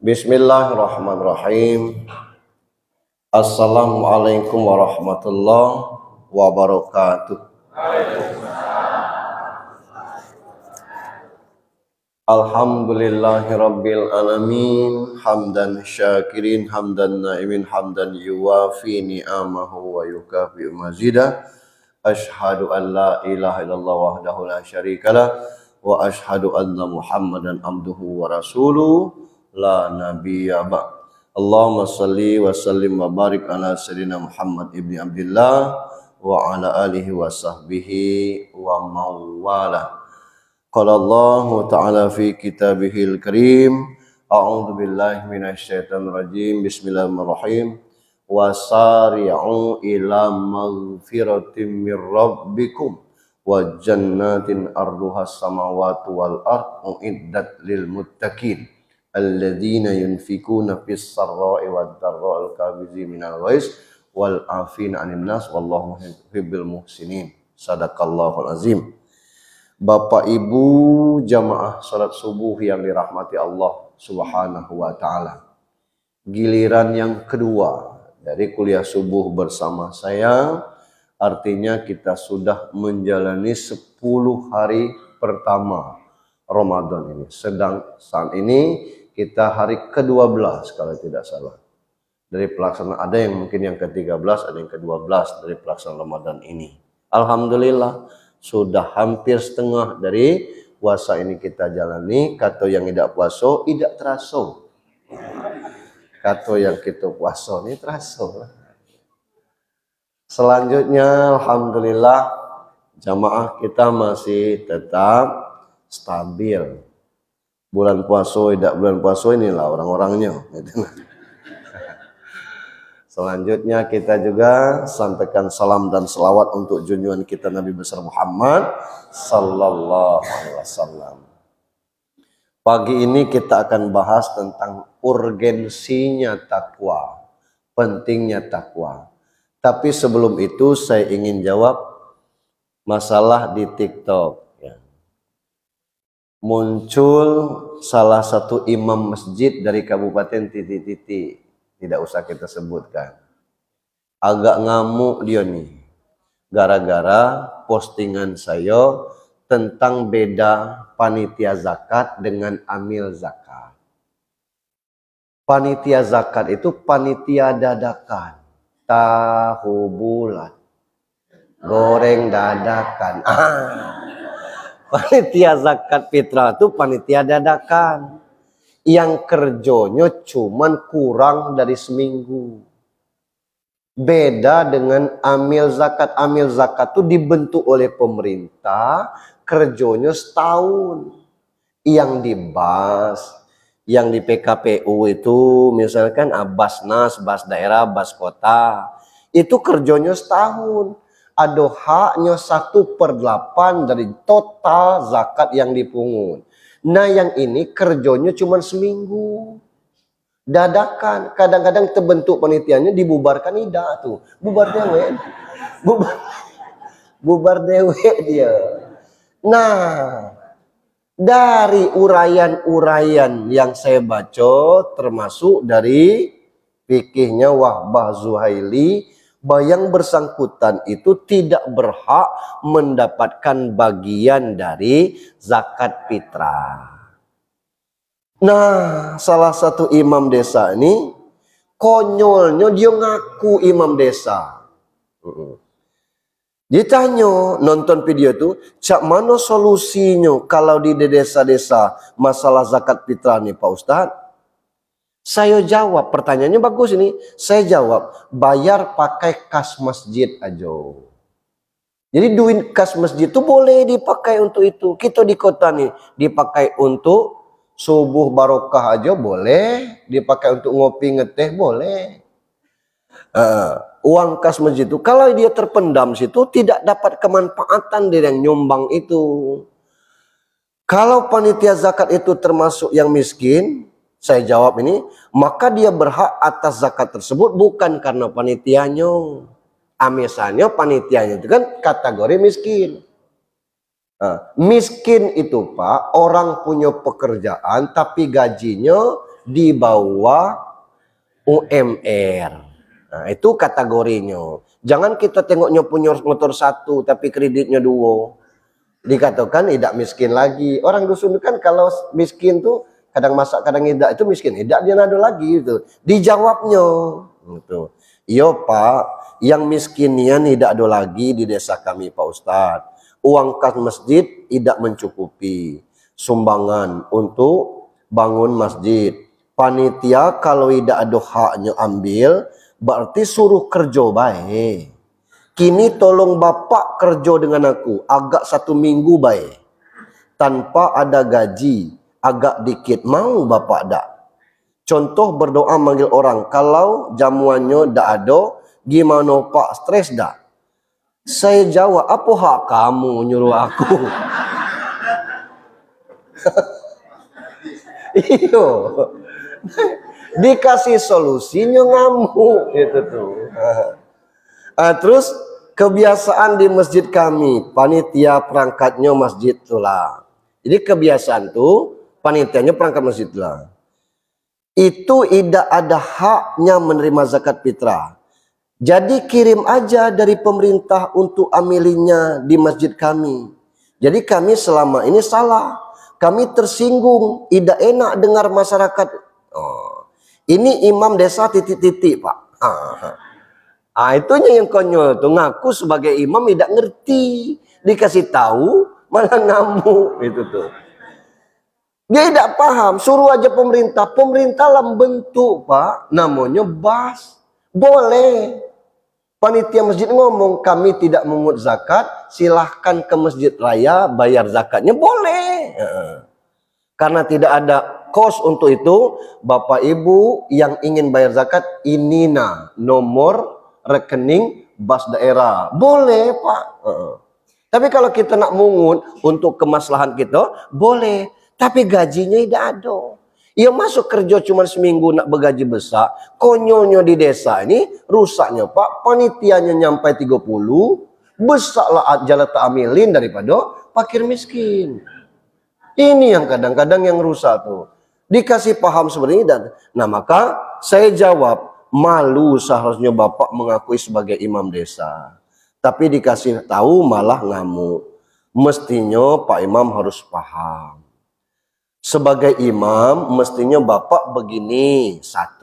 Bismillahirrahmanirrahim. Assalamualaikum warahmatullahi wabarakatuh. Alhamdulillahirabbil alamin, hamdan syakirin, hamdan naimin, hamdan yuwafi ni'amahu wa yukafi mazidah. Asyhadu an la ilaha illallah wahdahu la syarikalah wa asyhadu anna Muhammadan abduhu wa rasuluh la nabiyya ba'd. Allahumma salli wa sallim wa barik ala sayyidina Muhammad ibni Abdillah wa ala alihi wa sahbihi wa mawala. Qala Allah ta'ala fi kitabihil karim, a'udzu billahi minasyaitonir rajim, bismillahirrahmanirrahim. Wasari'u ila maghfiratin mir rabbikum wa jannatin arduhas samawati wal ardu uiddat lil muttaqin alladzina yunfikuna fis sarra'i wad dharra'i al-kabizi minal ghaiz wal 'afina 'anil nas wallahu yuhibbul muhsinin. Sadaqallahul azim. Bapak Ibu jamaah salat subuh yang dirahmati Allah Subhanahu wa taala. Giliran yang kedua dari kuliah subuh bersama saya, artinya kita sudah menjalani 10 hari pertama Ramadan ini. Sedang saat ini kita hari ke-12 kalau tidak salah. Dari pelaksanaan, ada yang mungkin yang ke-13, ada yang ke-12 dari pelaksanaan Ramadan ini. Alhamdulillah sudah hampir setengah dari puasa ini kita jalani. Kata yang tidak puasa tidak terasa. Kata yang kita puasa ini terasa. Selanjutnya alhamdulillah jamaah kita masih tetap stabil. Bulan puasa tidak bulan puasa inilah orang-orangnya. Selanjutnya kita juga sampaikan salam dan selawat untuk junjungan kita Nabi besar Muhammad sallallahu alaihi wasallam. Pagi ini kita akan bahas tentang urgensinya takwa, pentingnya takwa. Tapi sebelum itu saya ingin jawab masalah di TikTok. Muncul salah satu imam masjid dari kabupaten titik-titik, tidak usah kita sebutkan. Agak ngamuk dia nih, gara-gara postingan saya tentang beda panitia zakat dengan amil zakat. Panitia zakat itu panitia dadakan, tahu bulat, goreng dadakan. Panitia zakat fitrah itu panitia dadakan yang kerjonya cuman kurang dari seminggu. Beda dengan amil zakat. Amil zakat itu dibentuk oleh pemerintah, kerjonya setahun. Yang di BAS, yang di PKPU itu misalkan Basnas, Bas daerah, Bas kota, itu kerjonya setahun. Ada haknya 1/8 dari total zakat yang dipungut. Nah yang ini kerjonya cuma seminggu. Dadakan. Kadang-kadang terbentuk panitianya dibubarkan tidak tuh. Bubar dewe. Bubar dewe dia. Nah dari uraian-uraian yang saya baca termasuk dari fikihnya Wahbah Zuhaili, yang bersangkutan itu tidak berhak mendapatkan bagian dari zakat fitrah. Nah, salah satu imam desa ini konyolnya dia ngaku imam desa. Ditanya nonton video itu, cak mana solusinya kalau di desa-desa masalah zakat fitrah nih Pak Ustadz? Saya jawab, pertanyaannya bagus ini. Saya jawab, bayar pakai kas masjid aja. Jadi duit kas masjid itu boleh dipakai untuk itu. Kita di kota nih, dipakai untuk subuh barokah aja boleh. Dipakai untuk ngopi ngeteh boleh. Uang kas masjid itu, kalau dia terpendam situ, tidak dapat kemanfaatan dari yang nyumbang itu. Kalau panitia zakat itu termasuk yang miskin, saya jawab ini, maka dia berhak atas zakat tersebut bukan karena panitianya. Misalnya panitianya itu kan kategori miskin. Miskin itu Pak, orang punya pekerjaan tapi gajinya di bawah UMR. Nah, itu kategorinya. Jangan kita tengoknya punya motor 1 tapi kreditnya 2. Dikatakan tidak miskin lagi. Orang dusun kan kalau miskin tuh kadang masak kadang tidak, itu miskin. Tidak dia nado lagi gitu. Dijawabnya gitu. Iyo Pak, yang miskinnya tidak ada lagi di desa kami Pak Ustadz. Uang kas masjid tidak mencukupi. Sumbangan untuk bangun masjid. Panitia kalau tidak ada haknya ambil, berarti suruh kerja baik. Kini tolong Bapak kerja dengan aku, agak 1 minggu baik. Tanpa ada gaji, agak dikit, mau Bapak dak? Contoh berdoa manggil orang, kalau jamuannya dak ada, gimana Pak, stres dak? Saya jawab, apa hak kamu nyuruh aku? Iyo, dikasih solusinya ngamuk itu tuh. Terus kebiasaan di masjid kami, panitia perangkatnya masjid tulah. Jadi kebiasaan tuh panitianya perangkat masjid lah. Itu tidak ada haknya menerima zakat fitrah. Jadi kirim aja dari pemerintah untuk amilinya di masjid kami. Jadi kami selama ini salah. Kami tersinggung, tidak enak dengar masyarakat. Oh, ini imam desa titik-titik Pak. Itunya yang konyol tuh, ngaku sebagai imam tidak ngerti, dikasih tahu malah ngamuk itu tuh. Dia tidak paham, suruh aja pemerintah. Pemerintah dalam bentuk Pak, namanya BAS. Boleh. Panitia masjid ngomong, kami tidak mengut zakat, silahkan ke masjid raya bayar zakatnya, boleh. Karena tidak ada kos untuk itu, Bapak Ibu yang ingin bayar zakat, ini nomor rekening BAS daerah. Boleh Pak. Tapi kalau kita nak mungut untuk kemaslahan kita, boleh. Tapi gajinya tidak ada. Ya masuk kerja cuma seminggu nak bergaji besar. Konyolnya di desa ini rusaknya Pak. Panitianya nyampai 30. Besarlah jalan amilin daripada fakir miskin. Ini yang kadang-kadang yang rusak tuh. Dikasih paham seperti ini. Nah maka saya jawab, malu seharusnya Bapak mengakui sebagai imam desa. Tapi dikasih tahu malah ngamuk. Mestinya Pak Imam harus paham. Sebagai imam, mestinya Bapak begini. 1,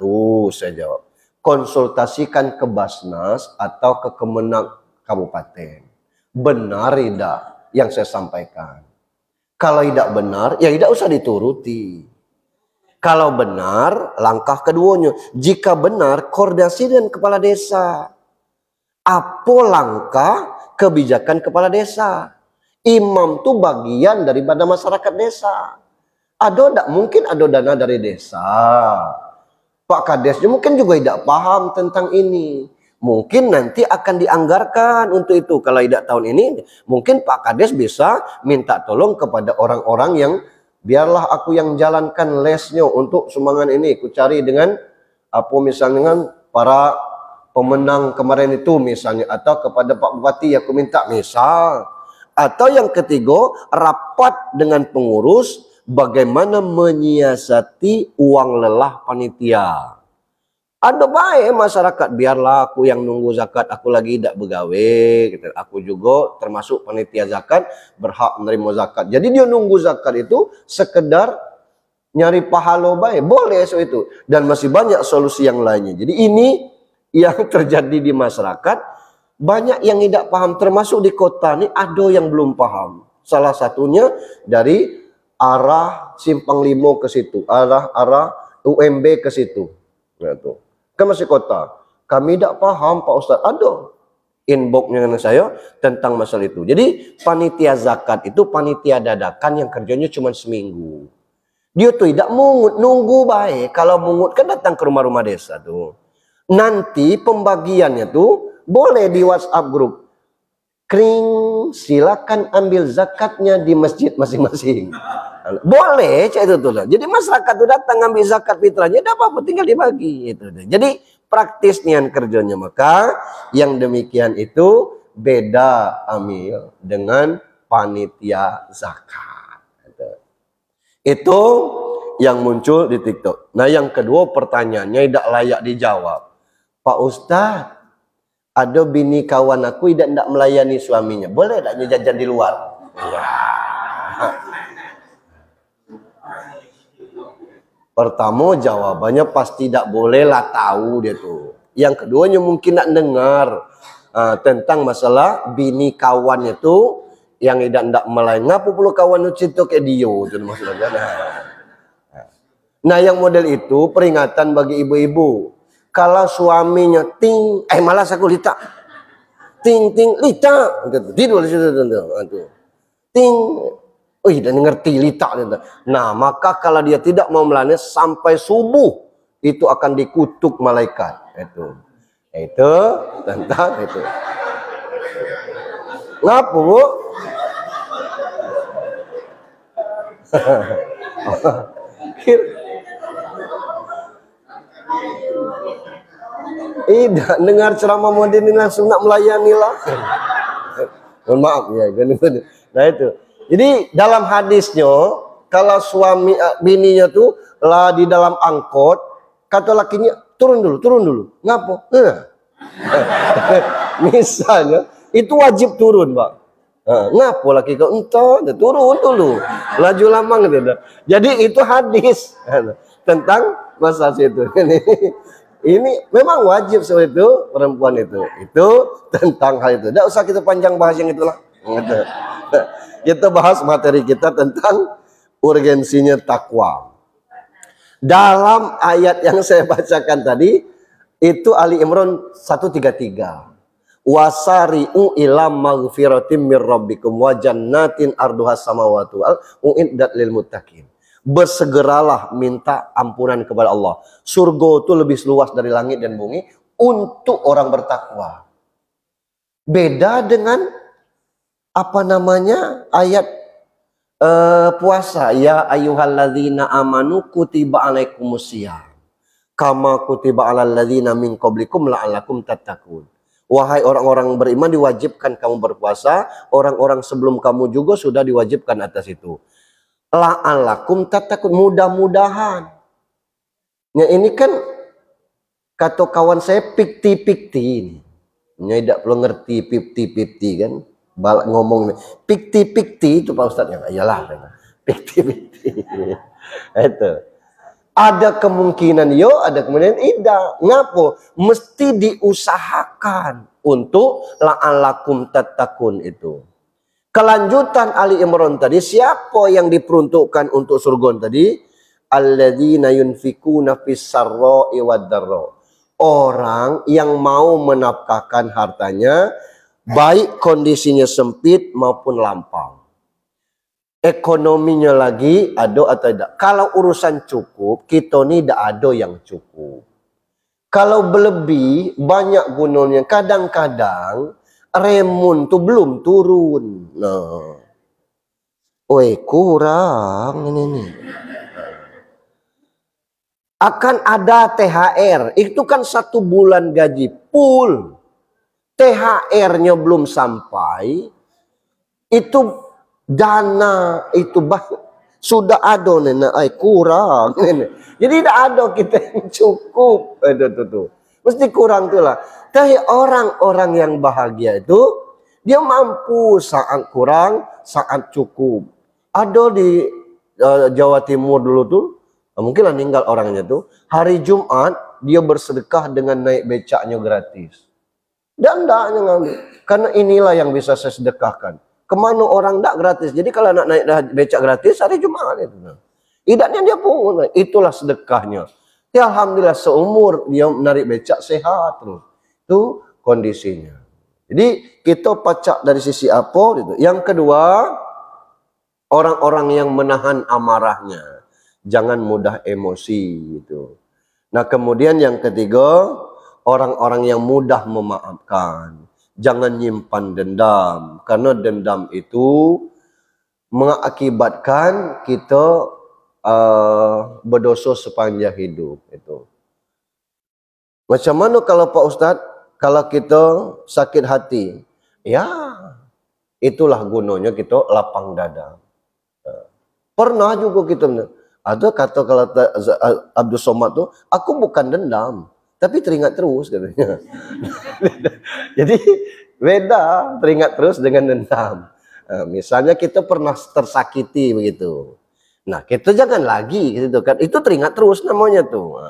saya jawab. Konsultasikan ke Basnas atau ke Kemenang Kabupaten. Benar tidak yang saya sampaikan? Kalau tidak benar, ya tidak usah dituruti. Kalau benar, langkah keduanya. Jika benar, koordinasi dengan kepala desa. Apa langkah kebijakan kepala desa? Imam itu bagian daripada masyarakat desa. Ada tidak mungkin ada dana dari desa. Pak Kadesnya mungkin juga tidak paham tentang ini. Mungkin nanti akan dianggarkan untuk itu. Kalau tidak tahun ini, mungkin Pak Kades bisa minta tolong kepada orang-orang yang biarlah aku yang jalankan lesnya untuk sumbangan ini. Aku cari dengan apa misalnya dengan para pemenang kemarin itu misalnya, atau kepada Pak Bupati aku minta misal. Atau yang ketiga, rapat dengan pengurus bagaimana menyiasati uang lelah panitia. Ada baik masyarakat, biarlah aku yang nunggu zakat, aku lagi tidak begawe, gitu. Aku juga termasuk panitia zakat, berhak menerima zakat. Jadi dia nunggu zakat itu sekedar nyari pahala baik, boleh so itu. Dan masih banyak solusi yang lainnya. Jadi ini yang terjadi di masyarakat, banyak yang tidak paham, termasuk di kota ini ada yang belum paham. Salah satunya dari arah Simpang Limo ke situ, arah UMB ke situ. Nah, tuh. Kan masih kota. Kami tidak paham Pak Ustadz. Ada inboxnya dengan saya tentang masalah itu. Jadi panitia zakat itu panitia dadakan yang kerjanya cuma seminggu. Dia tuh tidak mungut, nunggu baik. Kalau mungut kan datang ke rumah-rumah desa tuh. Nanti pembagiannya tuh boleh di WhatsApp grup. Kring, silakan ambil zakatnya di masjid masing-masing. Boleh, itu tuh. Jadi masyarakat tuh datang ambil zakat fitrahnya, tidak apa-apa, tinggal dibagi. Itu. Jadi praktis nian kerjanya. Maka yang demikian itu beda amil dengan panitia zakat. Itu yang muncul di TikTok. Nah, yang kedua pertanyaannya tidak layak dijawab. Pak Ustadz, ada bini kawan aku tidak melayani suaminya. Boleh tak jajan di luar? Ya. Pertama jawabannya pasti tidak boleh lah, tahu dia tuh. Yang keduanya mungkin nak dengar tentang masalah bini kawannya tuh yang tidak melayani. Ngapa perlu kawan itu cinta kayak dia itu maksudnya. Nah, yang model itu peringatan bagi ibu-ibu. Kalau suaminya malas aku lita. Lita. Tidur di situ tuh. Dan ngerti lita. Nah, maka kalau dia tidak mau melayani sampai subuh, itu akan dikutuk malaikat. Itu tentang itu. Ngapa, Bu? Tidak dengar ceramah modern ini langsung nak melayani lah. Mohon maaf ya. Nah itu. Jadi dalam hadisnya kalau suami bininya tuh lah di dalam angkot, kata lakinya turun dulu. Ngapa? Misalnya itu wajib turun, Pak. Ngapa laki kau entah turun dulu. Laju lama gitu. Jadi itu hadis tentang masa itu. Ini memang wajib seperti itu perempuan itu tentang hal itu. Tidak usah kita panjang bahas yang itulah. Kita bahas materi kita tentang urgensinya takwa. Dalam ayat yang saya bacakan tadi itu Ali Imran 133. Wasari'u ila maghfiratim mir rabbikum wa jannatin arduhas samawati wal uiddat lil muttaqin. Bersegeralah minta ampunan kepada Allah. Surga itu lebih luas dari langit dan bumi untuk orang bertakwa. Beda dengan ayat puasa. Ya ayyuhalladzina amanu kutiba alaikumusiyam kama kutiba alal ladzina min qablikum la'allakum tattaqun. Wahai orang-orang beriman, diwajibkan kamu berpuasa. Orang-orang sebelum kamu juga sudah diwajibkan atas itu. La'allakum tattaqun, mudah-mudahan. Ya ini kan kata kawan saya pikti-pikti ini. Ya tidak perlu ngerti pikti-pikti kan. Balak ngomong pikti-pikti itu Pak Ustadz ya. Iyalah pikti-pikti. Itu. Ada kemungkinan ada kemungkinan tidak. Ngapo? Mesti diusahakan untuk la'allakum tattaqun itu. Kelanjutan Ali Imran tadi, siapa yang diperuntukkan untuk surga tadi? Alladzina yunfikuna fis sarra'i wad dharra. Orang yang mau menafkahkan hartanya baik kondisinya sempit maupun lampau. Ekonominya lagi ada atau tidak. Kalau urusan cukup, kita ni tidak ada yang cukup. Kalau berlebih, banyak gunanya. Kadang-kadang remun tuh belum turun. Nah, kurang ini. Akan ada THR. Itu kan 1 bulan gaji full. THR-nya belum sampai. Itu dana itu sudah ada kurang. Jadi tidak ada kita yang cukup. Mesti kurang itulah. Tapi orang-orang yang bahagia itu dia mampu saat kurang, saat cukup. Ada di Jawa Timur dulu tuh, mungkin meninggal orangnya tuh. Hari Jumat dia bersedekah dengan naik becaknya gratis. Dan tidaknya ngambil. Karena inilah yang bisa saya sedekahkan. Kemana orang tidak gratis. Jadi kalau nak naik becak gratis hari Jumat itu. Idaknya dia pun. Itulah sedekahnya. Ya alhamdulillah seumur dia menarik becak sehat terus. Itu kondisinya. Jadi kita pacak dari sisi apa gitu. Yang kedua, orang-orang yang menahan amarahnya. Jangan mudah emosi gitu. Nah, kemudian yang ketiga, orang-orang yang mudah memaafkan. Jangan nyimpan dendam, karena dendam itu mengakibatkan kita berdosa sepanjang hidup itu. Macam mana kalau Pak Ustadz, kalau kita sakit hati, ya itulah gunanya kita lapang dada. Pernah juga kita Ada kata kalau Abdul Somad tuh, aku bukan dendam, tapi teringat terus katanya. Jadi beda teringat terus dengan dendam. Misalnya kita pernah tersakiti begitu. Nah, kita jangan lagi gitu kan. Itu teringat terus namanya tuh.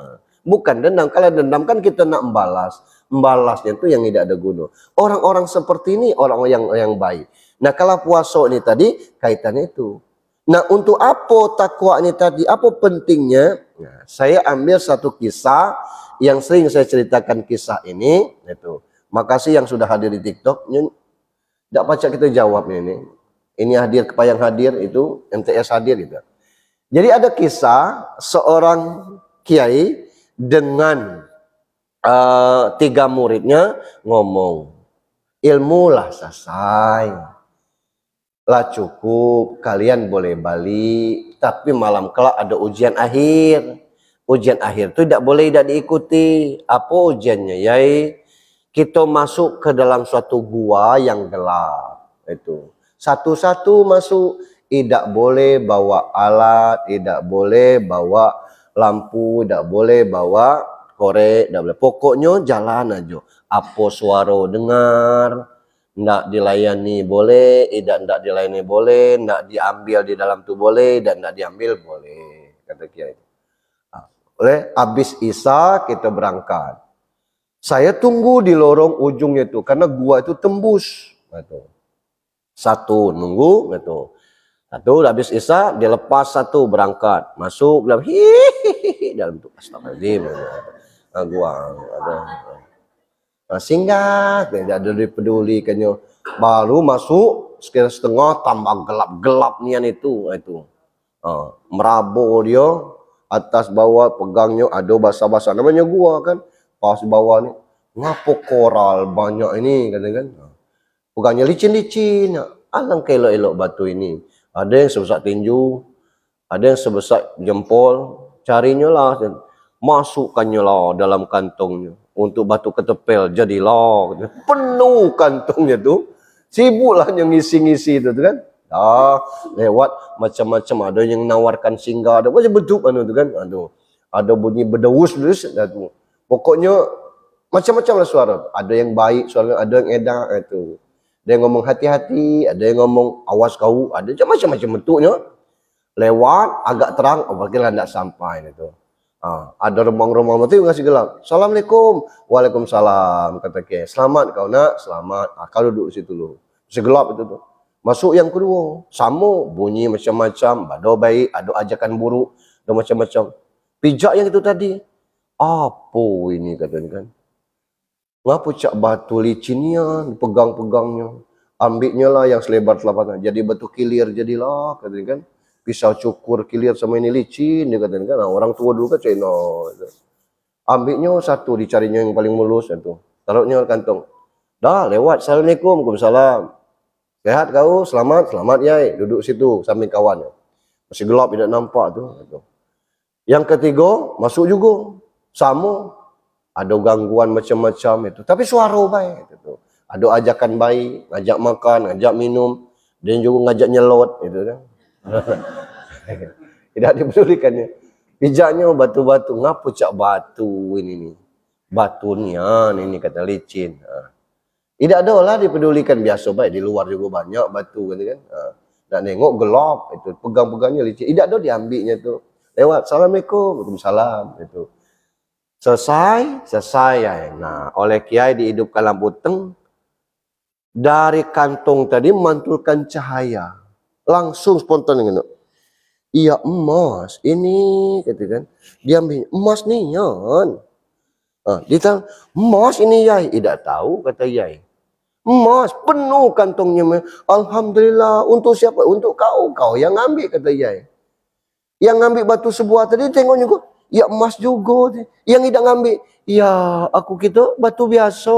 Bukan dendam. Kalau dendam kan kita nak membalas. Membalasnya itu yang tidak ada guna. Orang-orang seperti ini orang yang baik. Nah, kalau puasa ini tadi kaitannya itu. Nah, untuk apa takwa ini tadi? Apa pentingnya? Nah, saya ambil satu kisah yang sering saya ceritakan kisah ini. Itu. Makasih yang sudah hadir di TikTok. Tidak baca kita jawab ini. Ini hadir yang hadir itu MTS hadir gitu. Jadi ada kisah seorang kiai dengan 3 muridnya ngomong, ilmu lah selesai. Lah cukup, kalian boleh balik, tapi malam kelak ada ujian akhir. Ujian akhir itu tidak boleh tidak diikuti. Apa ujiannya? Yai, kita masuk ke dalam suatu gua yang gelap. Itu satu-satu masuk, tidak boleh bawa alat, tidak boleh bawa lampu, tidak boleh bawa korek, tidak boleh. Pokoknya jalan aja. Apa suara dengar, ndak dilayani boleh, tidak dilayani boleh, ndak diambil di dalam tu boleh, dan ndak diambil boleh, kata kiai. Oleh habis Isya kita berangkat. Saya tunggu di lorong ujungnya itu karena gua itu tembus. Gitu. Satu nunggu gitu. Satu habis Isya dia lepas satu berangkat, masuk dalam dalam tu astagfirullahaladzim. Gua ada singgah, tidak ada dipedulikannya. Baru masuk sekitar setengah tambah gelap-gelap nian itu. Merabuk dia atas bawah pegangnya ada basah-basah namanya gua kan. Pas bawah ni ngapo koral banyak ini kan. Pegangnya licin-licin. Alangkah elok-elok batu ini. Ada yang sebesar tinju, ada yang sebesar jempol. Carinya lah, masukkannya lah dalam kantongnya. Untuk batu ketepel jadilah penuh kantongnya tuh, sibuklah yang ngisi-ngisi itu kan. Lewat macam-macam, ada yang nawarkan singgah, ada macam bentuk anu tu kan, ada bunyi berdewus-dus, pokoknya macam-macam lah suara. Ada yang baik suara, ada yang edak itu. Ada yang ngomong hati-hati, ada yang ngomong awas kau, ada macam-macam bentuknya. Lewat agak terang, apalagi tidak sampai itu. Ada remang-remang mati ngasih gelap. Assalamualaikum. Waalaikumsalam, kata kiai. Selamat kau nak, selamat. Kau duduk situ dulu. Masih gelap itu tuh. Masuk yang kedua, sama bunyi macam-macam, ada baik, ada ajakan buruk, ada macam-macam. Pijak yang itu tadi. Apa ini katanya kan? Ngapa cak batu licinian, pegang-pegangnya. Ambilnya lah yang selebar telapak. Jadi batu kilir jadilah katanya kan. Pisau cukur kilir sama ini licin dia katakan kan. Orang tua dulu kan Cina. Ambilnya satu, dicarinya yang paling mulus itu. Taruhnya kantong. Dah lewat. Assalamualaikum. Waalaikumsalam. Sehat kau? Selamat. Selamat ya. Duduk situ samping kawan. Masih gelap tidak nampak tu. Yang ketiga masuk juga. Sama. Ada gangguan macam-macam itu. Tapi suara baik itu. Ada ajakan baik, ngajak makan, ngajak minum, dan juga ngajak nyelot itu kan. Tidak dipedulikannya. Pijaknya batu-batu, ngapa cak batu ini nih? Batu nian ini kata licin. Tidak ada lah dipedulikan, biasa baik di luar juga banyak batu kan. Nak nengok gelap itu, pegang-pegangnya licin. Tidak ada diambilnya tu. Lewat Assalamualaikum, Waalaikumsalam itu. Selesai ya. Nah, oleh kiai dihidupkan lampu teng. Dari kantong tadi mantulkan cahaya. Langsung spontan gitu. Iya emas ini katakan. Dia ambil emas nih yan. Dia tahu emas ini yai. Tidak tahu kata yai. Emas penuh kantongnya. Alhamdulillah. Untuk siapa? Untuk kau. Kau yang ambil kata yai. Yang ngambil batu sebuah tadi tengok juga. Ya emas juga. Yang tidak ngambil. Ya aku kita batu biasa.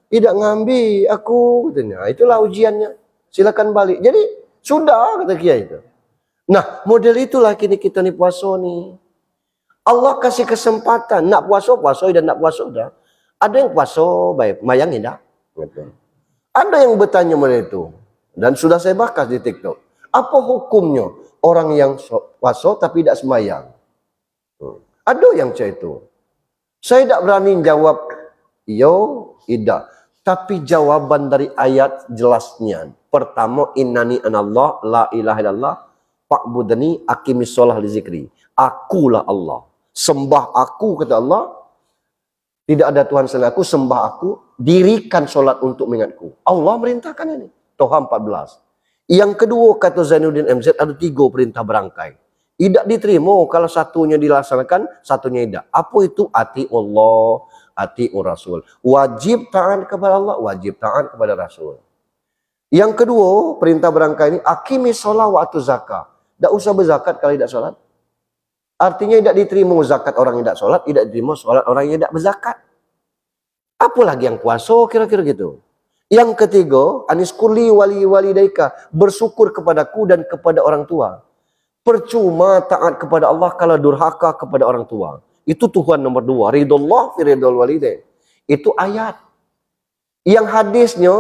Tidak ngambil aku katanya. Itulah ujiannya. Silakan balik. Jadi sudah kata kiai itu. Nah model itulah kini kita ni puasa ni. Allah kasih kesempatan. Nak puasa dan nak puasa dah. Ada yang puasa baik. Mayang tidak. Ada yang bertanya model itu. Dan sudah saya bakas di TikTok. Apa hukumnya orang yang puasa tapi tidak sembahyang. Ada yang macam itu. Saya tidak berani jawab, yo, tidak. Tapi jawaban dari ayat jelasnya. Pertama, innani anallah, la ilaha illallah, fa'budani, aqimis sholah li zikri. Akulah Allah. Sembah aku, kata Allah. Tidak ada Tuhan selain aku, sembah aku. Dirikan solat untuk mengingatku. Allah merintahkan ini. Toha 14. Yang kedua, kata Zainuddin MZ, ada 3 perintah berangkai. Tidak diterima kalau satunya dilaksanakan, satunya tidak. Apa itu? Ati Allah, ati Rasul. Wajib taat kepada Allah, wajib taat kepada Rasul. Yang kedua, perintah berangkai ini, aqimi sholat wa atu zakat. Tak usah berzakat kalau tidak sholat. Artinya tidak diterima zakat orang yang tidak sholat, tidak diterima sholat orang yang tidak berzakat. Apalagi yang puasa, kira-kira gitu. Yang ketiga, aniskurli walidaika, bersyukur kepadaku dan kepada orang tua. Percuma taat kepada Allah kalau durhaka kepada orang tua. Itu Tuhan nomor 2. Ridullah fi ridul walidain. Itu ayat. Yang hadisnya,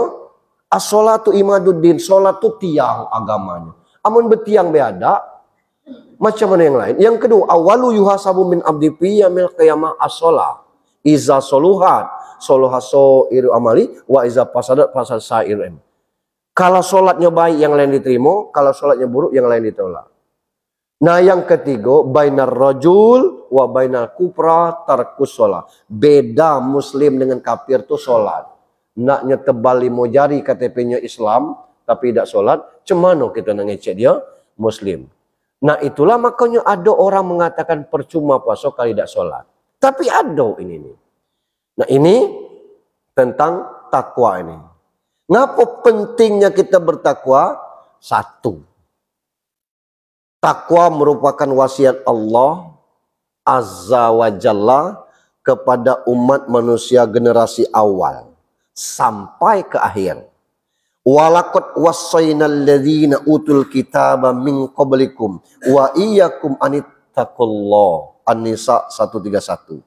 as-sholatu imaduddin. Sholat itu tiang agamanya. Amun betiang beada, macam mana yang lain? Yang kedua, awalu yuhasabu min abdi fi yamil qiyamah as-sholah. Iza soluhat, soluhaso iru amali, wa iza pasadat pasad sa'irim. Kalau sholatnya baik, yang lain diterima. Kalau sholatnya buruk, yang lain ditolak. Nah, yang ketiga, bainar rajul wa bainal kufra tarkus sholat. Beda muslim dengan kafir itu sholat. Naknya tebal 5 jari KTP-nya Islam, tapi tidak sholat. Cemana kita nak ngecek dia? Muslim. Nah, itulah makanya ada orang mengatakan percuma puasa kalau tidak sholat. Tapi ada ini nih. Nah, ini tentang takwa ini. Ngapa pentingnya kita bertakwa? 1. Takwa merupakan wasiat Allah Azza wa Jalla kepada umat manusia generasi awal sampai ke akhir. Walaqad wassaynal ladzina utul kitaba min qablikum wa iyyakum anittaqullah. An-Nisa 131.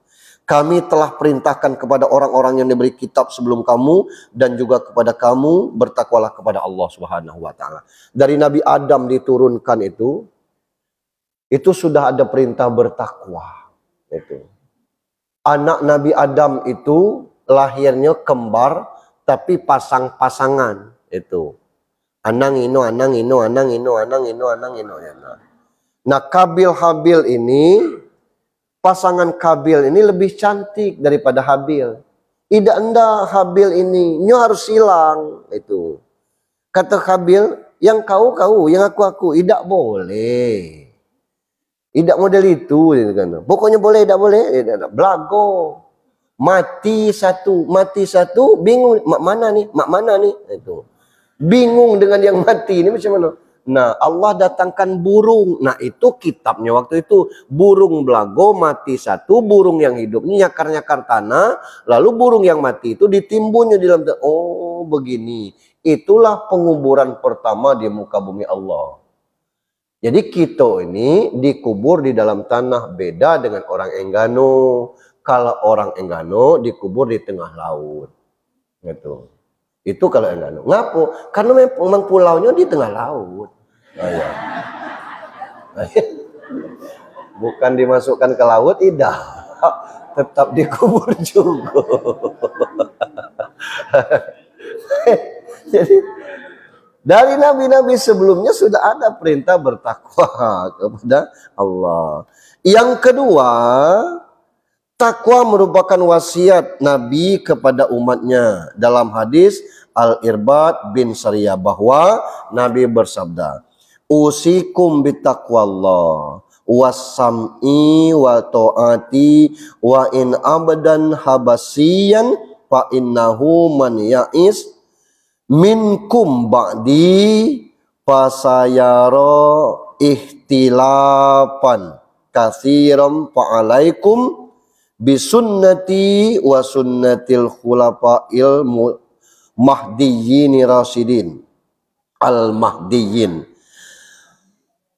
Kami telah perintahkan kepada orang-orang yang diberi kitab sebelum kamu dan juga kepada kamu bertakwalah kepada Allah Subhanahu wa taala. Dari Nabi Adam diturunkan itu sudah ada perintah bertakwa. Itu. Anak Nabi Adam itu lahirnya kembar tapi pasang-pasangan. Itu. Anang ino. Nah, Kabil Habil ini, pasangan Kabil ini lebih cantik daripada Habil. Tidak anda Habil ini, nyo harus hilang. Itu. Kata Habil, yang kau, yang aku. Tidak boleh. Tidak model itu, kan. Pokoknya boleh, tidak boleh, tidak. Belago. Mati satu, bingung, mak mana nih, itu. Bingung dengan yang mati ini macam mana? Nah, Allah datangkan burung. Nah, itu kitabnya waktu itu. Burung belago mati satu, burung yang hidupnya nyakar-nyakar tanah, lalu burung yang mati itu ditimbunnya di dalam tanah. Oh, begini. Itulah penguburan pertama di muka bumi Allah. Jadi kita ini dikubur di dalam tanah, beda dengan orang Enggano. Kalau orang Enggano dikubur di tengah laut. Gitu. Itu kalau Enggano. Ngapo? Karena memang pulaunya di tengah laut. Oh, ya. Bukan dimasukkan ke laut, tidak. Tetap dikubur juga. Jadi dari nabi-nabi sebelumnya sudah ada perintah bertakwa kepada Allah. Yang kedua, takwa merupakan wasiat Nabi kepada umatnya. Dalam hadis Al-Irbad bin Sariyah bahwa Nabi bersabda, usikum bitaqwallah wasam'i wa ta'ati wa in abadan habasiyan fa innahu man ya'is minkum ba'di fasayara ihtilafan katsiran fa'alaikum bisunnati wa sunnatil khulafa'il mahdiyyin rasyidin al-mahdiyyin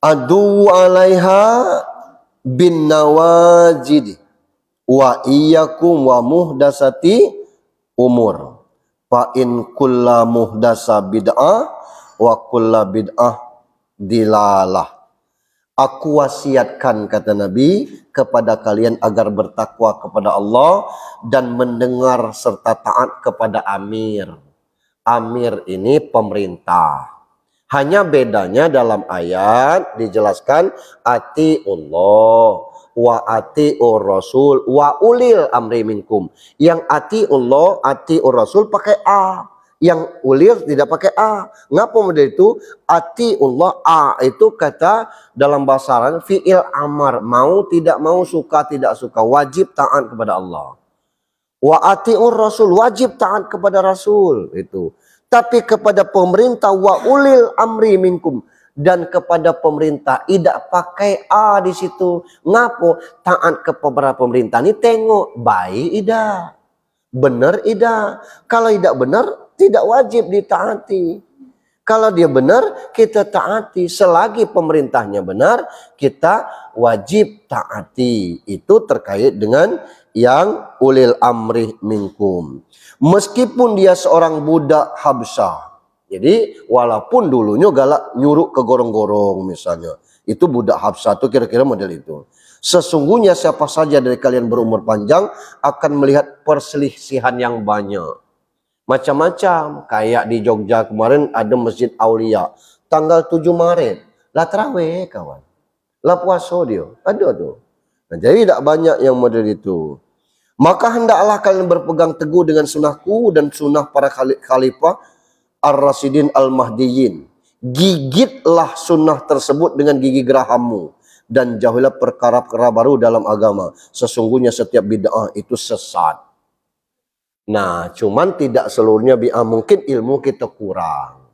adu 'alaiha bin nawajid wa iyyakum wa muhdasati umur fa in kullu muhdasa bid'ah wa kullu bid'ah dilalah. Aku wasiatkan, kata Nabi, kepada kalian agar bertakwa kepada Allah dan mendengar serta taat kepada amir. Amir ini pemerintah. Hanya bedanya dalam ayat dijelaskan atiullah wa atiur rasul wa ulil amri minkum. Yang atiullah, atiur rasul pakai a. Yang ulir tidak pakai a. Ngapa model itu? Atiullah, a itu kata dalam bahasa Arab fi'il amar, mau tidak mau, suka tidak suka, wajib taat kepada Allah. Wa atiur rasul, wajib taat kepada rasul itu. Tapi kepada pemerintah wa ulil amri minkum, dan kepada pemerintah tidak pakai a di situ. Ngapo? Taat kepada pemerintah ini tengok baik tidak, benar tidak. Kalau tidak benar tidak wajib ditaati. Kalau dia benar kita taati, selagi pemerintahnya benar kita wajib taati. Itu terkait dengan yang ulil amri minkum. Meskipun dia seorang budak Habsyah. Jadi walaupun dulunya galak nyuruh ke gorong-gorong misalnya. Itu budak Habsyah itu kira-kira model itu. Sesungguhnya siapa saja dari kalian berumur panjang akan melihat perselisihan yang banyak. Macam-macam. Kayak di Jogja kemarin ada Masjid Aulia. Tanggal 7 Maret. Lah terawih kawan. Lah puasa dia. Ada tuh. Nah, jadi tidak banyak yang model itu. Maka hendaklah kalian berpegang teguh dengan sunnahku dan sunnah para khalifah ar-rasyidin al-mahdiyin. Gigitlah sunnah tersebut dengan gigi gerahammu. Dan jauhilah perkara-perkara baru dalam agama. Sesungguhnya setiap bid'ah itu sesat. Nah, cuman tidak seluruhnya bid'ah. Mungkin ilmu kita kurang.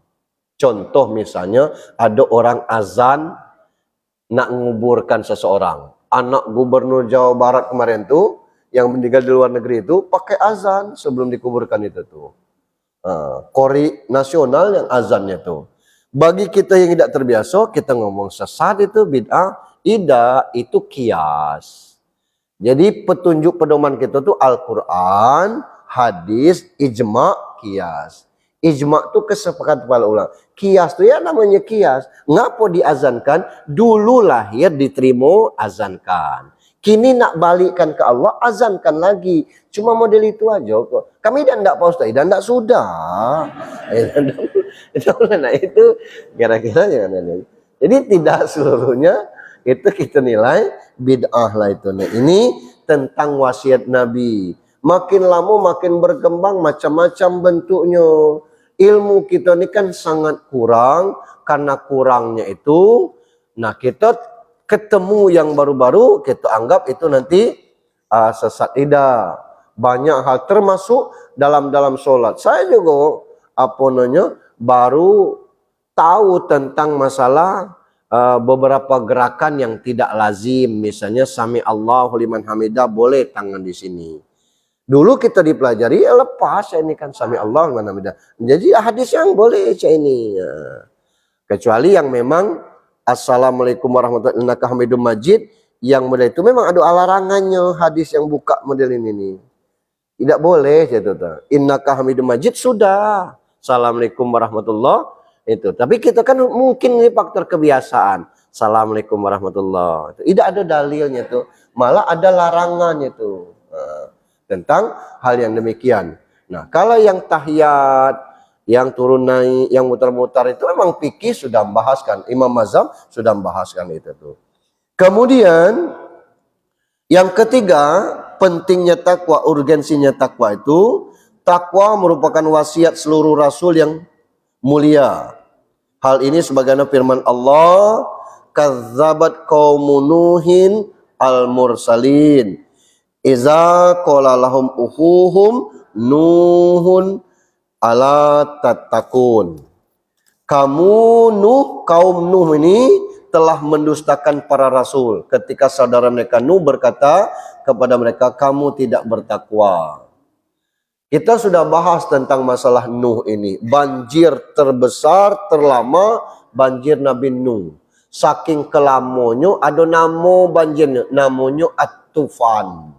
Contoh misalnya ada orang azan nak menguburkan seseorang. Anak gubernur Jawa Barat kemarin tuh yang meninggal di luar negeri itu pakai azan sebelum dikuburkan itu tuh. Kori nasional yang azannya tuh. Bagi kita yang tidak terbiasa, kita ngomong sesat itu bid'ah. Tidak, itu kias. Jadi petunjuk pedoman kita tuh Al-Quran, hadis, ijma, kias. Ijma itu kesepakatan para ulama. Kias itu ya namanya kias. Ngapa diazankan? Dulu lahir diterima, azankan. Kini nak balikkan ke Allah, azankan lagi. Cuma model itu aja kok. Kami dan tidak Pak Ustaz, dan tidak sudah. Nah itu kira-kira jangan. Jadi tidak seluruhnya itu kita nilai bid'ah lah itu. Nah, ini tentang wasiat Nabi. Makin lama makin berkembang macam-macam bentuknya. Ilmu kita ini kan sangat kurang. Karena kurangnya itu, nah kita ketemu yang baru-baru, kita anggap itu nanti sesat. Tidak. Banyak hal termasuk dalam sholat. Saya juga baru tahu tentang masalah beberapa gerakan yang tidak lazim. Misalnya sami Allahu liman hamidah, boleh tangan di sini. Dulu kita dipelajari lepas ini kan sami Allahu liman hamidah. Jadi hadis yang boleh ini. Kecuali yang memang assalamualaikum warahmatullahi wabarakatuh hamidum majid, yang model itu memang ada larangannya, hadis yang buka model ini nih. Tidak boleh gitu. Innaka hamidum majid sudah. Assalamualaikum warahmatullahi itu. Tapi kita kan mungkin ini faktor kebiasaan. Assalamualaikum warahmatullahi. Tidak ada dalilnya tuh. Malah ada larangannya tuh. Tentang hal yang demikian. Nah, kalau yang tahiyat, yang turun naik, yang mutar-mutar itu memang fikih sudah membahaskan. Imam Mazhab sudah membahaskan itu tuh. Kemudian yang ketiga, pentingnya takwa, urgensinya takwa itu. Takwa merupakan wasiat seluruh rasul yang mulia. Hal ini sebagaimana firman Allah, kazzabat qaumun nuhin al-mursalin iza qala lahum uhuhum nuhun ala tattaqun. Kaum Nuh ini telah mendustakan para rasul ketika saudara mereka Nuh berkata kepada mereka, kamu tidak bertakwa. Kita sudah bahas tentang masalah Nuh ini. Banjir terbesar, terlama, banjir Nabi Nuh. Saking kelamonyo, ada nama banjirnya. Namanya At-Tufan.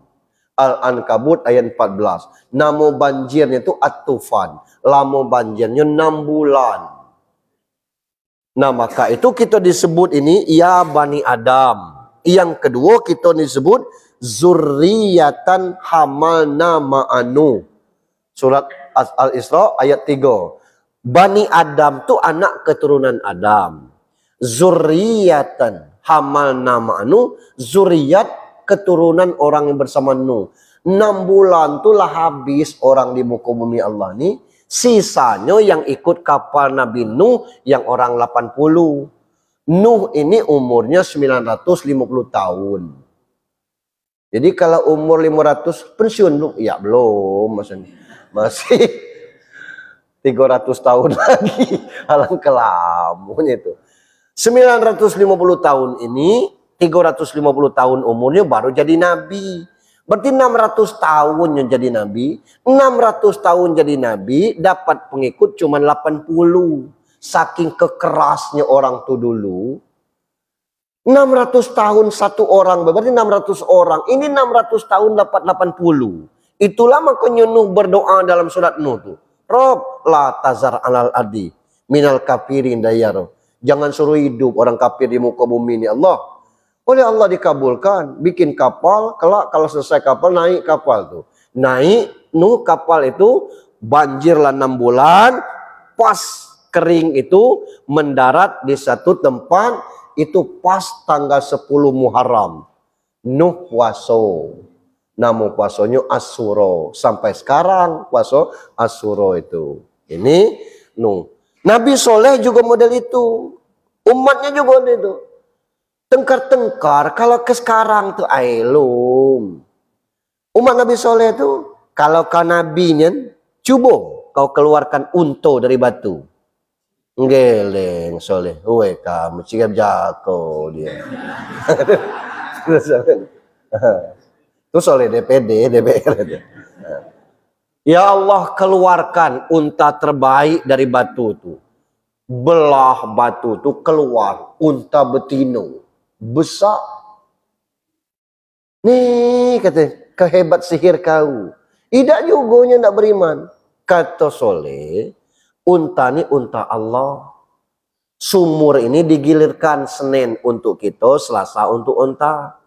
Al-Ankabut ayat 14. Nama banjirnya itu At-Tufan. Lama banjirnya 6 bulan. Nah, maka itu kita disebut ini ya Bani Adam. Yang kedua kita disebut zurriyatan hamalna ma'anu. Surat Al-Isra ayat 3. Bani Adam tu anak keturunan Adam. Zurriyatan hamalna ma'anu, zuriyat keturunan orang yang bersama Nuh. 6 bulan tu lah habis orang di muka bumi Allah ni. Sisanya yang ikut kapal Nabi Nuh yang orang 80. Nuh ini umurnya 950 tahun. Jadi kalau umur 500 pensiun belum? Ya belum, masih 300 tahun lagi. Alang kelamunya itu. 950 tahun ini, 350 tahun umurnya baru jadi nabi. Berarti 600 tahun yang jadi nabi. 600 tahun jadi nabi, dapat pengikut cuma 80. Saking kekerasnya orang tu dulu. 600 tahun satu orang, berarti 600 orang. Ini 600 tahun dapat 80. Itulah makanya Nuh berdoa dalam surat Nuh tu. Rob la tazar alal adi minal kafirin dayaro. Jangan suruh hidup orang kafir di muka bumi ini Allah. Oleh Allah dikabulkan. Bikin kapal, kalau selesai kapal naik kapal tuh. Naik Nuh kapal itu banjirlah 6 bulan. Pas kering itu mendarat di satu tempat. Itu pas tanggal 10 Muharram. Nuh puasa. Nama puasanya Asyura. Sampai sekarang puasa Asyura itu. Ini Nuh. Nabi Soleh juga model itu. Umatnya juga model itu. Tengkar-tengkar. Kalau ke sekarang tuh ailum. Umat Nabi Soleh itu. Kalau kau nabinya. Cuba kau keluarkan unta dari batu. Geleng Soleh. Weh kamu cikap jako dia. Itu Soleh DPD, DPR. Ya Allah keluarkan unta terbaik dari batu itu. Belah batu itu keluar unta betino. Besar. Nih kata kehebat sihir kau. Tidak juga tidak beriman. Kata Soleh, unta ini unta Allah. Sumur ini digilirkan Senin untuk kita, Selasa untuk unta.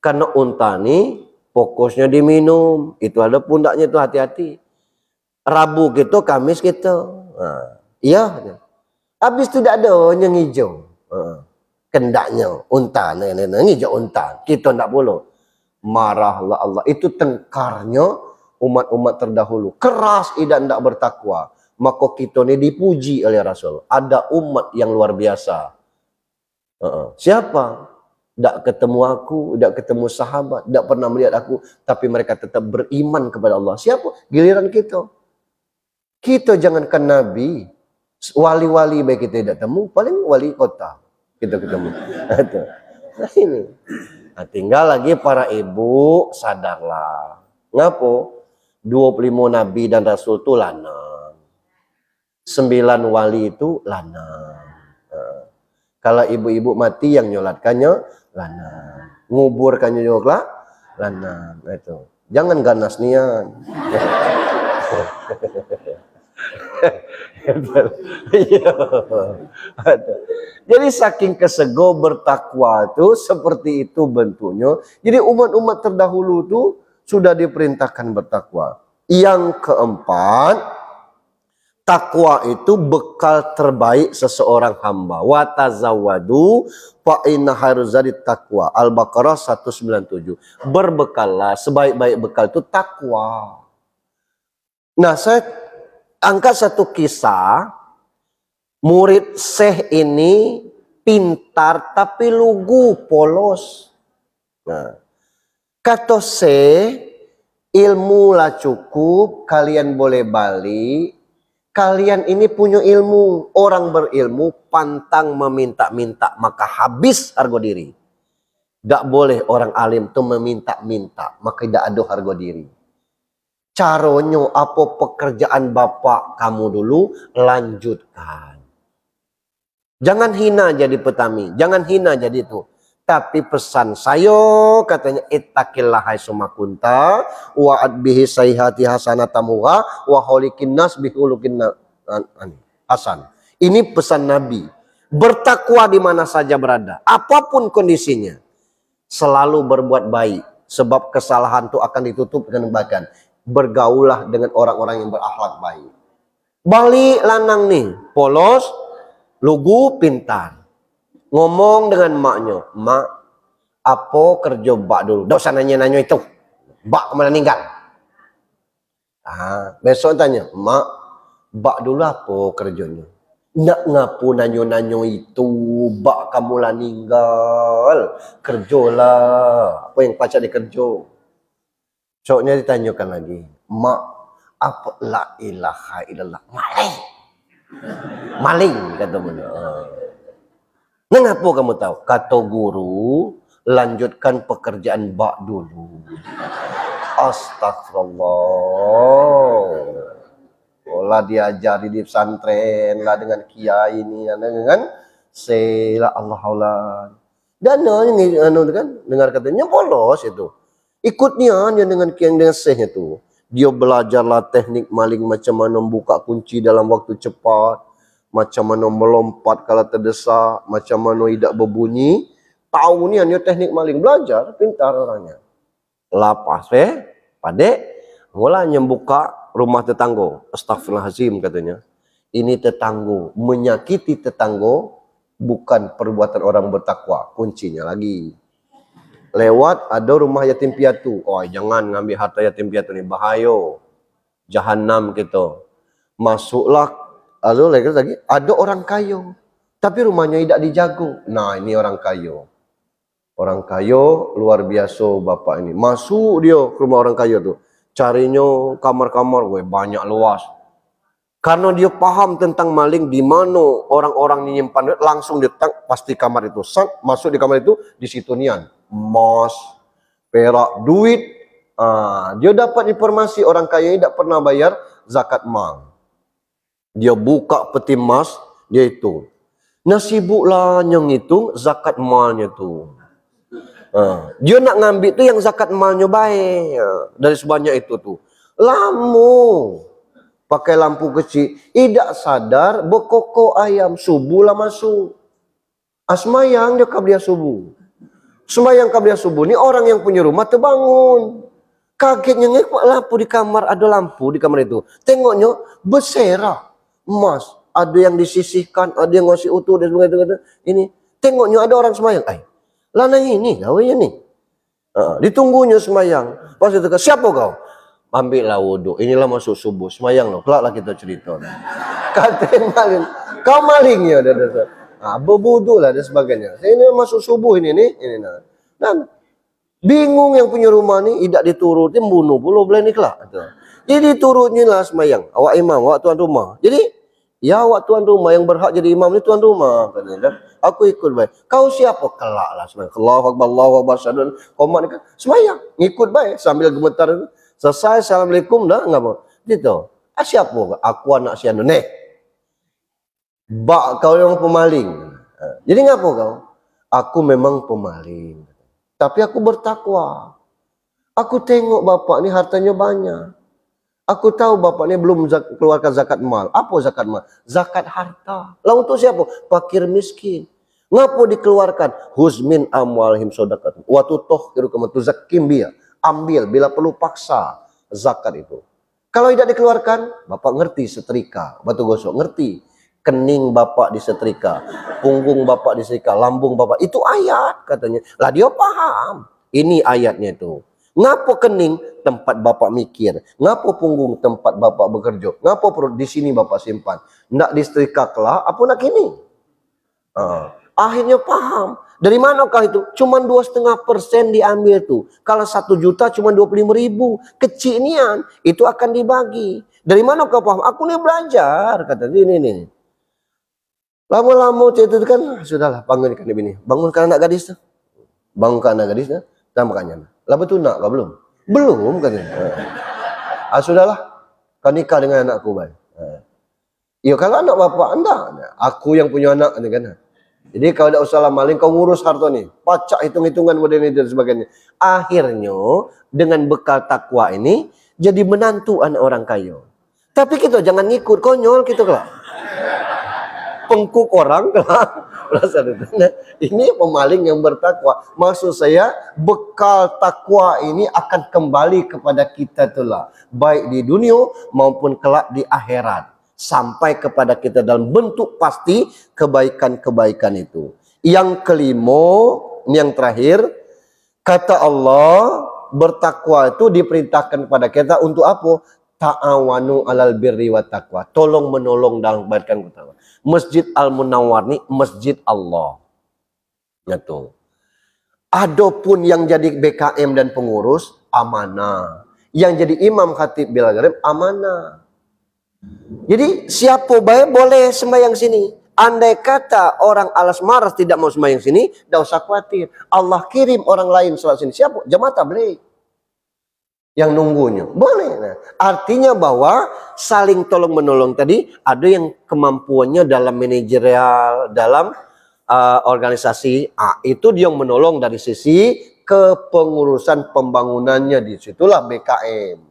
Karena unta ini fokusnya diminum. Itu ada pundaknya itu hati-hati. Rabu gitu, Kamis gitu. Nah, iya. Habis tidak ada yang hijau. Kendaknya unta. Hijau unta. Kita tidak boleh. Marahlah Allah. Itu tengkarnya umat-umat terdahulu. Keras tidak bertakwa. Maka kita ini dipuji oleh Rasul. Ada umat yang luar biasa. Siapa? Tidak ketemu aku, tidak ketemu sahabat, tidak pernah melihat aku, tapi mereka tetap beriman kepada Allah. Siapa? Giliran kita. Kita jangankan Nabi, wali-wali baik kita tidak temu, paling wali kota kita ketemu. Nah ini. Nah, tinggal lagi para ibu, sadarlah. Ngapo? 25 Nabi dan Rasul itu lanang. 9 wali itu lanang. Kalau ibu-ibu mati yang nyolatkannya lanang. Nguburkannya juga lanang. Itu. Jangan ganas nian. Jadi saking kesego bertakwa itu seperti itu bentuknya. Jadi umat-umat terdahulu itu sudah diperintahkan bertakwa. Yang keempat, takwa itu bekal terbaik seseorang hamba. Wa tazawwadu fa inna khairuz zadi taqwa. Al-Baqarah 197. Berbekallah, sebaik-baik bekal itu takwa. Nah, saya angkat satu kisah. Murid Syekh ini pintar tapi lugu, polos. Nah, kata Syekh, ilmu lah cukup, kalian boleh balik. Kalian ini punya ilmu. Orang berilmu pantang meminta-minta, maka habis harga diri. Tidak boleh orang alim itu meminta-minta, maka tidak ada harga diri. Caranya apa pekerjaan bapak kamu dulu, lanjutkan. Jangan hina jadi petani, jangan hina jadi itu. Tapi pesan saya katanya ittaqillah haitsuma kunta wa adbihi sayhati hasanatamuha wa khaliqin nas bihulukin hasan. Ini pesan Nabi. Bertakwa di mana saja berada, apapun kondisinya, selalu berbuat baik, sebab kesalahan itu akan ditutup dengan kebaikan. Bergaulah dengan orang-orang yang berakhlak baik. Balik lanang nih, polos, lugu, pintar. Ngomong dengan maknya, mak, apa kerja bak dulu? Dak usah nanya-nanya itu. Bak kemana ninggal? Besok tanya, mak, bak dulu apa kerjanya? Nak ngapu nanyo-nanyo itu, bak kamu lah ninggal. Kerjolah, apa yang pacar dikerjo. Coknya ditanyakan lagi, mak, apa la ilaha illallah? Maling. Maling, kata bunda. Mengapa kamu tahu? Kata guru, lanjutkan pekerjaan bak dulu. Astagfirullah. Olah diajari di pesantren lah dengan kiai ini dengan sela Allah. Dan ini kan dengar katanya polos itu. Ikutnya dia dengan kiai dengan sehnya itu. Dia belajarlah teknik maling, macam mana membuka kunci dalam waktu cepat, macam mana melompat kalau terdesak, macam mana tidak berbunyi. Tahu ni dia teknik maling, belajar, pintar orangnya. Lapas padek, mulanya buka rumah tetangga. Astagfirullahaladzim katanya. Ini tetangga, menyakiti tetangga bukan perbuatan orang bertakwa. Kuncinya lagi. Lewat ada rumah yatim piatu. Oh, jangan ngambil harta yatim piatu ni, bahaya. Jahanam kita. Masuklah, lalu lagi ada orang kaya. Tapi rumahnya tidak dijaga. Nah, ini orang kaya. Orang kaya luar biasa bapak ini. Masuk dia ke rumah orang kaya tu. Carinya kamar-kamar, banyak luas. Karena dia paham tentang maling, di mana orang-orang nyimpan, langsung dia pasti kamar itu. Masuk di kamar itu, di situ nian. Emas, perak, duit. Dia dapat informasi orang kaya ini tidak pernah bayar zakat mal. Dia buka peti emas, dia hitung. Nah sibuklah yang hitung zakat malnya tu. Dia nak ngambil tu yang zakat malnya baik. Dari sebanyak itu tu. Lama. Pakai lampu kecil. Tidak sadar berkokok ayam. Subuh lah masuk. Asmayang dia kabliah subuh. Sembayang kabliah subuh ni orang yang punya rumah terbangun. Kagetnya ngekmak lampu di kamar. Ada lampu di kamar itu. Tengoknya berserak. Emas. Ada yang disisihkan. Ada yang ngasih utuh. Dan sebagainya. Ini. Tengoknya ada orang sembayang. Lanang ini gawainya ni. Ditunggunya semayang. Pas itu siapa kau? Ambillah wuduk. Inilah masuk subuh. Semayang loh. Kelaklah kita cerita. Kata maling. Kau maling ya. Berwuduk lah dan sebagainya. Ini masuk subuh ini nih. Ini nah. Dan bingung yang punya rumah ni. Tidak diturutin bunuh pula boleh ni kelak. Jadi turutnya lah semayang. Awak imam, awak tuan rumah. Jadi ya awak tuan rumah yang berhak jadi imam ni tuan rumah. Katanya. Aku ikut baik. Kau siapa? Kelak lah semayang. Allahu Akbar, Allahu Akbar. Komat ni kan. Semayang. Ngikut baik. Sambil gemetar. Selesai. Assalamualaikum dah. Enggak mau. Gitu. Siapa? Aku anak si anu. Nih. Bak kau yang pemaling. Jadi ngapa kau? Aku memang pemaling. Tapi aku bertakwa. Aku tengok bapak ni hartanya banyak. Aku tahu bapak ni belum keluarkan zakat mal. Apa zakat mal? Zakat harta. Lalu untuk siapa? Fakir miskin. Ngapa dikeluarkan? Huzmin amwalhim sodakat. Waktu toh kirukaman tuzakim biya. Ambil bila perlu paksa zakat itu. Kalau tidak dikeluarkan, bapak ngerti setrika. Batu gosok ngerti. Kening bapak disetrika. Punggung bapak disetrika. Lambung bapak. Itu ayat katanya. Lah dia paham. Ini ayatnya itu. Ngapa kening? Tempat bapak mikir. Ngapa punggung? Tempat bapak bekerja. Ngapa perut? Di sini bapak simpan. Nak disetrika kelak, apa nak kini? Akhirnya paham. Dari manakah itu? Cuma 2,5% diambil tuh. Kalau 1 juta cuma 25.000. Kecil nian. Itu akan dibagi. Dari mana kau paham? Aku ni belajar. Kata ini. Lama-lama cerita itu kan. Sudahlah, bangunkan ini. Bangunkan anak gadis tu. Bangunkan anak gadis tu. Tambahkannya. Lah betul nak kau belum? Belum katanya. Sudahlah. Kau nikah dengan anakku baik. Ya kalau anak bapak anda. Aku yang punya anak kan. Jadi kalau tidak usah maling kau ngurus harta ni. Pacak hitung-hitungan model ini dan sebagainya. Akhirnya dengan bekal takwa ini jadi menantu anak orang kaya. Tapi kita jangan ngikut konyol gitu kelak. pengkuk orang. Ini pemaling yang bertakwa. Maksud saya, bekal takwa ini akan kembali kepada kita itulah, baik di dunia maupun kelak di akhirat, sampai kepada kita dalam bentuk pasti kebaikan-kebaikan itu. Yang kelima, ini yang terakhir, kata Allah, bertakwa itu diperintahkan kepada kita untuk apa? Ta'awanu alal birri wa taqwa. Tolong menolong dalam kebaikan utama. Masjid Al-Munawwar ini masjid Allah. Gitu. Adapun yang jadi BKM dan pengurus amanah. Yang jadi imam khatib bil gharib amanah. Jadi siapa baik boleh sembahyang sini. Andai kata orang alas maras tidak mau sembahyang sini, tidak usah khawatir. Allah kirim orang lain sholat sini. Siapa? Jamaah tabligh yang nunggunya. Boleh. Nah, artinya bahwa saling tolong menolong tadi, ada yang kemampuannya dalam manajerial, dalam organisasi, itu dia yang menolong dari sisi kepengurusan pembangunannya, disitulah BKM.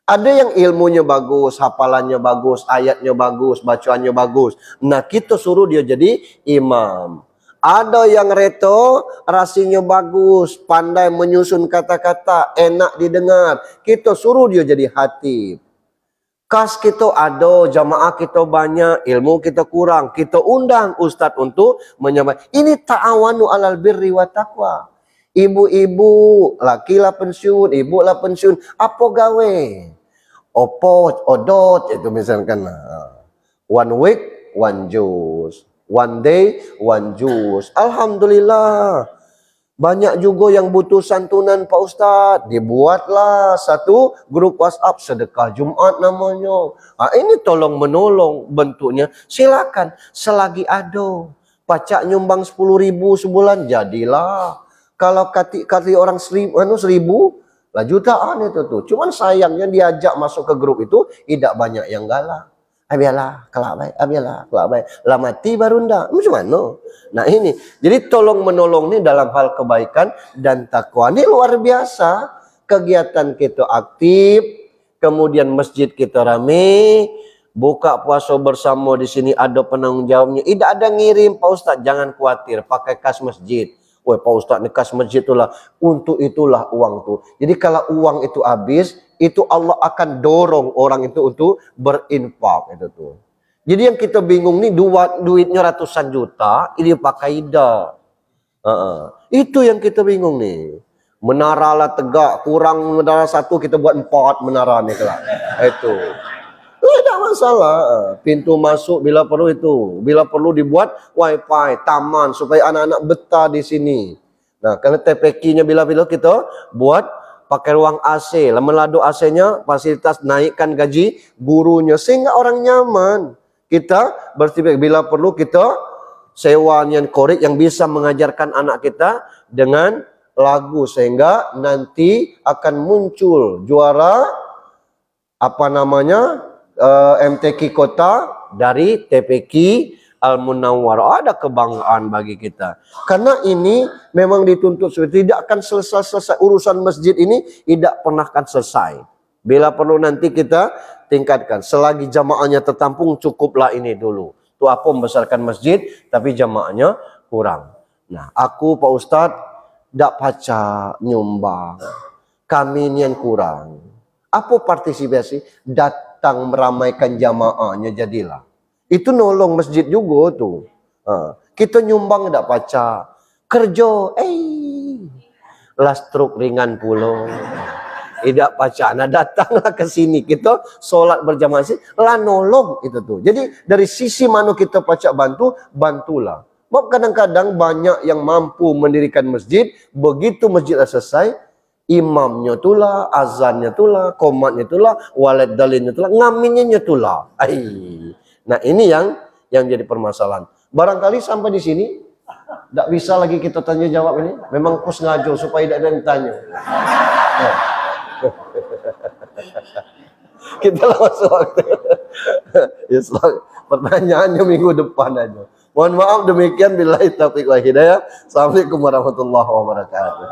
Ada yang ilmunya bagus, hafalannya bagus, ayatnya bagus, bacaannya bagus. Nah, kita suruh dia jadi imam. Ada yang reto, rasinya bagus, pandai menyusun kata-kata, enak didengar. Kita suruh dia jadi khatib. Kas kita ada, jamaah kita banyak, ilmu kita kurang. Kita undang ustadz untuk menyampaikan. Ini ta'awanu alal birri wa taqwa. Ibu-ibu, laki lah pensiun, ibu lah pensiun. Apa gawe? Opo, odot, itu misalkan. One week, one juice. One day, one juz. Alhamdulillah. Banyak juga yang butuh santunan Pak Ustadz. Dibuatlah satu grup WhatsApp sedekah Jumat namanya. Ini tolong menolong bentuknya. Silakan selagi ada. Pacak nyumbang 10.000 sebulan, jadilah. Kalau kati orang 1.000 lah jutaan itu tuh. Cuman sayangnya diajak masuk ke grup itu tidak banyak yang galak. Biarlah, kelak baik, biarlah, kelak baik. Lah mati baru ndak. Macam mana? Nah ini, jadi tolong menolong ini dalam hal kebaikan dan takwa. Ini luar biasa. Kegiatan kita aktif, kemudian masjid kita rame, buka puasa bersama di sini ada penanggung jawabnya. Tidak ada ngirim, Pak Ustadz, jangan khawatir, pakai kas masjid. Woi Pak Ustadz, ini kas masjid itulah, untuk itulah uang tuh. Jadi kalau uang itu habis, itu Allah akan dorong orang itu untuk berinfak itu tuh. Jadi yang kita bingung nih, duitnya ratusan juta, ini pakai ida. Itu yang kita bingung nih. Menara lah tegak, kurang menara satu kita buat 4 menara nih kelak. Itu. Tidak masalah. Pintu masuk bila perlu itu. Bila perlu dibuat wifi, taman supaya anak-anak betah di sini. Nah, kalau TPQ-nya bila-bila kita buat pakai ruang AC, meladu AC-nya, fasilitas naikkan gaji gurunya sehingga orang nyaman. Kita bertipe bila perlu kita sewa yang korek yang bisa mengajarkan anak kita dengan lagu sehingga nanti akan muncul juara apa namanya MTQ kota dari TPQ Al-Munawwar. Ada kebanggaan bagi kita. Karena ini memang dituntut tidak akan selesai urusan masjid ini, tidak pernah akan selesai. Bila perlu nanti kita tingkatkan. Selagi jamaahnya tertampung, cukuplah ini dulu. Itu apa membesarkan masjid, tapi jamaahnya kurang. Nah, aku Pak Ustadz tidak pacak nyumbang. Kami ini yang kurang. Apa partisipasi? Datang meramaikan jamaahnya jadilah. Itu nolong masjid juga tuh. Kita nyumbang tidak pacak. Kerja, lastruk ringan pulau. Tidak pacak. Nah datanglah ke sini. Kita sholat berjamaah sih. Lah nolong itu tuh. Jadi dari sisi mana kita pacak bantu, bantulah. Sebab kadang-kadang banyak yang mampu mendirikan masjid. Begitu masjid selesai, imamnya itulah, azannya itulah, komatnya itulah, walid dalinnya itulah, ngaminnya itulah. Nah ini yang jadi permasalahan. Barangkali sampai di sini tidak bisa lagi kita tanya jawab ini. Memang aku sengaja supaya tidak ada yang tanya. Kita langsung waktu. Pertanyaannya minggu depan aja. Mohon maaf demikian, billahi taufiq wal hidayah. Assalamualaikum warahmatullahi wabarakatuh.